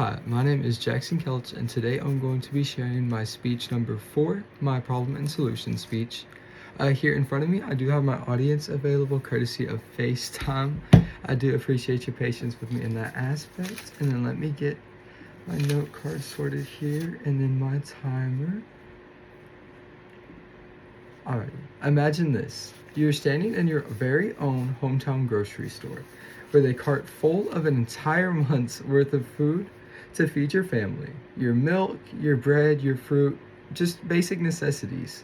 Hi, my name is Jackson Kelch, and today I'm going to be sharing my speech number 4, my problem and solution speech. Here in front of me, I do have my audience available courtesy of FaceTime. I do appreciate your patience with me in that aspect. And then let me get my note card sorted here, and then my timer. Alrighty, imagine this. You're standing in your very own hometown grocery store with a cart full of an entire month's worth of food to feed your family. Your milk, your bread, your fruit, just basic necessities.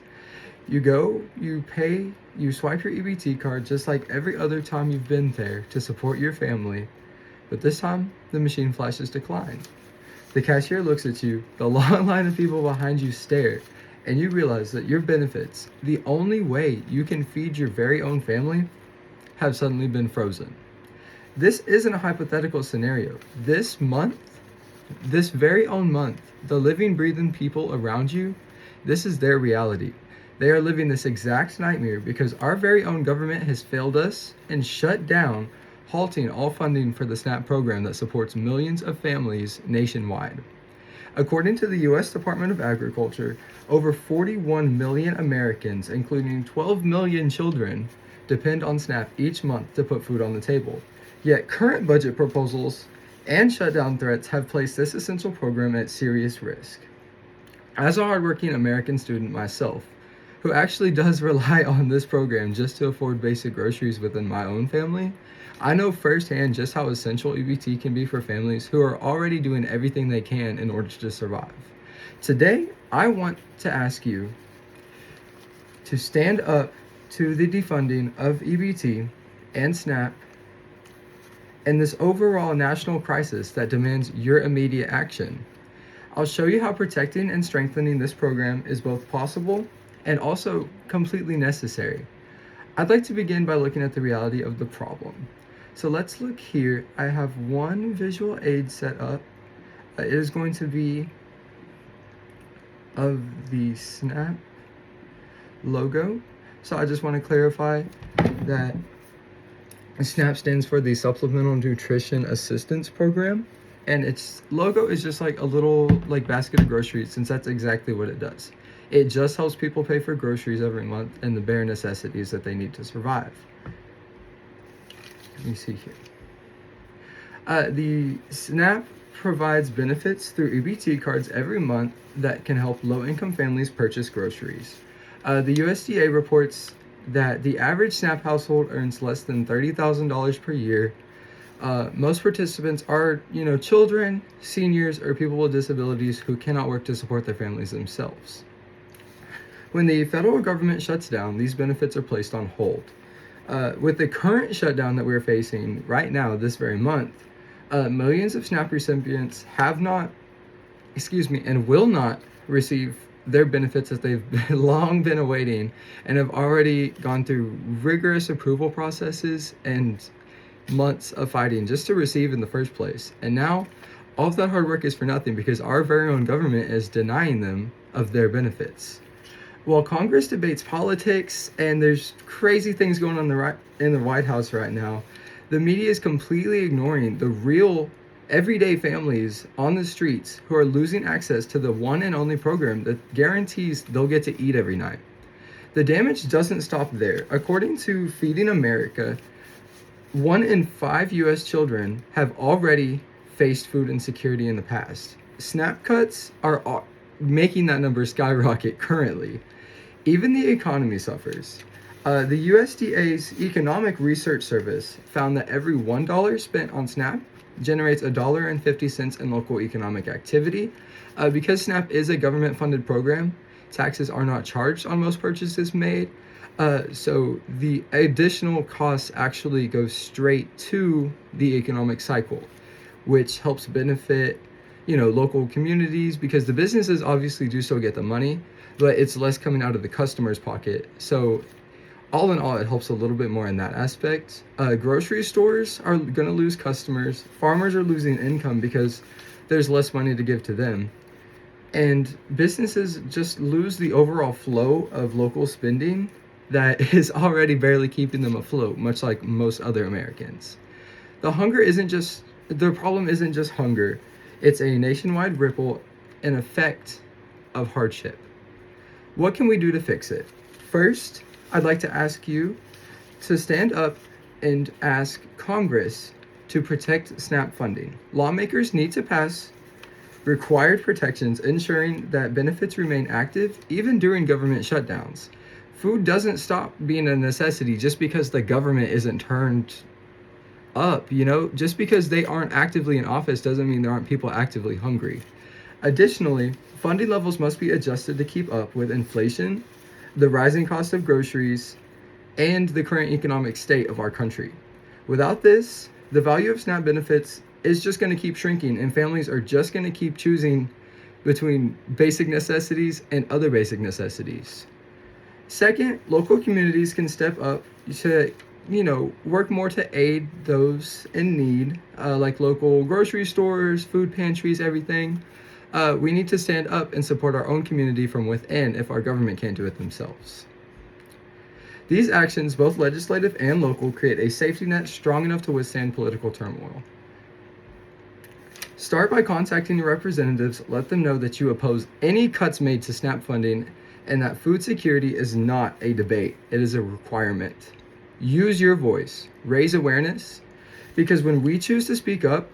You go, you pay, you swipe your EBT card just like every other time you've been there to support your family, but this time the machine flashes decline. The cashier looks at you, the long line of people behind you stare, and you realize that your benefits, the only way you can feed your very own family, have suddenly been frozen. This isn't a hypothetical scenario. This month, this very own month, the living, breathing people around you, this is their reality. They are living this exact nightmare because our very own government has failed us and shut down, halting all funding for the SNAP program that supports millions of families nationwide. According to the U.S. Department of Agriculture, over 41 million Americans, including 12 million children, depend on SNAP each month to put food on the table. Yet current budget proposals and shutdown threats have placed this essential program at serious risk. As a hardworking American student myself, who actually does rely on this program just to afford basic groceries within my own family, I know firsthand just how essential EBT can be for families who are already doing everything they can in order to survive. Today, I want to ask you to stand up to the defunding of EBT and SNAP and this overall national crisis that demands your immediate action. I'll show you how protecting and strengthening this program is both possible and also completely necessary. I'd like to begin by looking at the reality of the problem. So let's look here. I have one visual aid set up. It is going to be of the SNAP logo. So I just want to clarify that SNAP stands for the Supplemental Nutrition Assistance Program, and its logo is just like a little basket of groceries, since that's exactly what it does. It just helps people pay for groceries every month and the bare necessities that they need to survive. Let me see here. The SNAP provides benefits through EBT cards every month that can help low-income families purchase groceries. The USDA reports that the average SNAP household earns less than $30,000 per year. Most participants are, children, seniors, or people with disabilities who cannot work to support their families themselves. When the federal government shuts down, these benefits are placed on hold. With the current shutdown that we're facing right now, this very month, millions of SNAP recipients have not, and will not receive their benefits that they've long been awaiting and have already gone through rigorous approval processes and months of fighting just to receive in the first place. And now all of that hard work is for nothing because our very own government is denying them of their benefits. While Congress debates politics and there's crazy things going on in the White House right now, the media is completely ignoring the real everyday families on the streets who are losing access to the one and only program that guarantees they'll get to eat every night. The damage doesn't stop there. According to Feeding America, 1 in 5 U.S. children have already faced food insecurity in the past. SNAP cuts are making that number skyrocket currently. Even the economy suffers. The USDA's Economic Research Service found that every $1 spent on SNAP generates $1.50 in local economic activity. Because SNAP is a government-funded program, taxes are not charged on most purchases made. So the additional costs actually go straight to the economic cycle, which helps benefit, local communities, because the businesses obviously do still get the money, but it's less coming out of the customer's pocket. So all in all, it helps a little bit more in that aspect. Grocery stores are going to lose customers. Farmers are losing income because there's less money to give to them. And businesses just lose the overall flow of local spending that is already barely keeping them afloat, much like most other Americans. The problem isn't just hunger. It's a nationwide ripple and effect of hardship. What can we do to fix it? First, I'd like to ask you to stand up and ask Congress to protect SNAP funding. Lawmakers need to pass required protections ensuring that benefits remain active even during government shutdowns. Food doesn't stop being a necessity just because the government isn't turned up, just because they aren't actively in office doesn't mean there aren't people actively hungry. Additionally, funding levels must be adjusted to keep up with inflation, the rising cost of groceries, and the current economic state of our country. Without this, the value of SNAP benefits is just going to keep shrinking, and families are just going to keep choosing between basic necessities and other basic necessities. Second, local communities can step up to, work more to aid those in need, like local grocery stores, food pantries, everything. We need to stand up and support our own community from within if our government can't do it themselves. These actions, both legislative and local, create a safety net strong enough to withstand political turmoil. Start by contacting your representatives. Let them know that you oppose any cuts made to SNAP funding and that food security is not a debate, it is a requirement. Use your voice, raise awareness, because when we choose to speak up,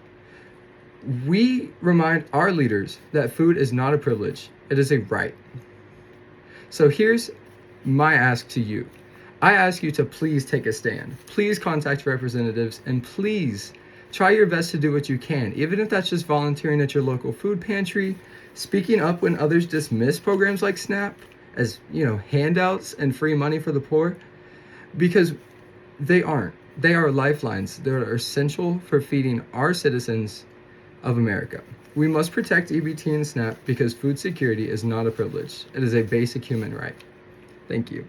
we remind our leaders that food is not a privilege, it is a right. So here's my ask to you. I ask you to please take a stand. Please contact representatives and please try your best to do what you can, even if that's just volunteering at your local food pantry, speaking up when others dismiss programs like SNAP as, handouts and free money for the poor, because they aren't. They are lifelines. They're essential for feeding our citizens of America. We must protect EBT and SNAP because food security is not a privilege. It is a basic human right. Thank you.